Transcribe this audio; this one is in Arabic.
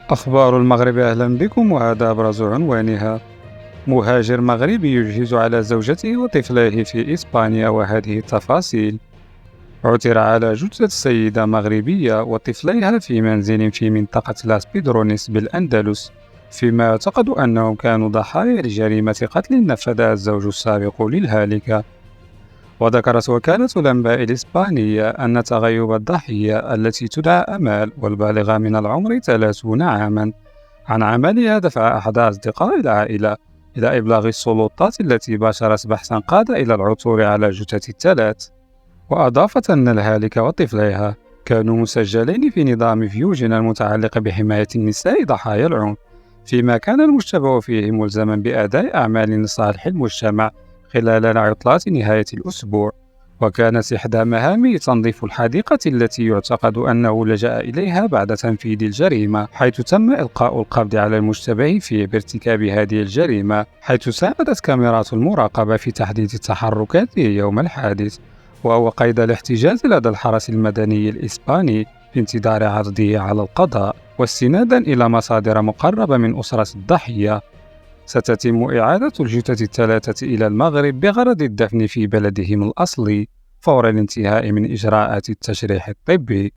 أخبار المغرب، أهلا بكم. وهذا أبرز عنوانها: مهاجر مغربي يجهز على زوجته وطفليه في إسبانيا. وهذه التفاصيل: عثر على جثة سيدة مغربية وطفليها في منزل في منطقة لاس بيدرونيس بالأندلس، فيما يعتقد أنهم كانوا ضحايا لجريمة قتل نفذها الزوج السابق للهالكة. وذكرت وكالة الأنباء الإسبانية أن تغيب الضحية التي تدعى أمال والبالغة من العمر 30 عامًا عن عملها دفع أحد أصدقاء العائلة إلى إبلاغ السلطات، التي باشرت بحثًا قاد إلى العثور على جثث الثلاث. وأضافت أن الهالكة وطفليها كانوا مسجلين في نظام فيوجن المتعلق بحماية النساء ضحايا العنف، فيما كان المشتبه فيه ملزما بأداء أعمال لصالح المجتمع خلال عطلات نهاية الأسبوع. وكانت إحدى مهامه تنظيف الحديقة التي يعتقد أنه لجأ إليها بعد تنفيذ الجريمة، حيث تم إلقاء القبض على المشتبه فيه بارتكاب هذه الجريمة، حيث ساعدت كاميرات المراقبة في تحديد تحركاته يوم الحادث. وهو قيد الاحتجاز لدى الحرس المدني الإسباني في انتظار عرضه على القضاء. واستنادا إلى مصادر مقربة من أسرة الضحية، ستتم إعادة الجثث الثلاثة إلى المغرب بغرض الدفن في بلدهم الأصلي فور الانتهاء من إجراءات التشريح الطبي.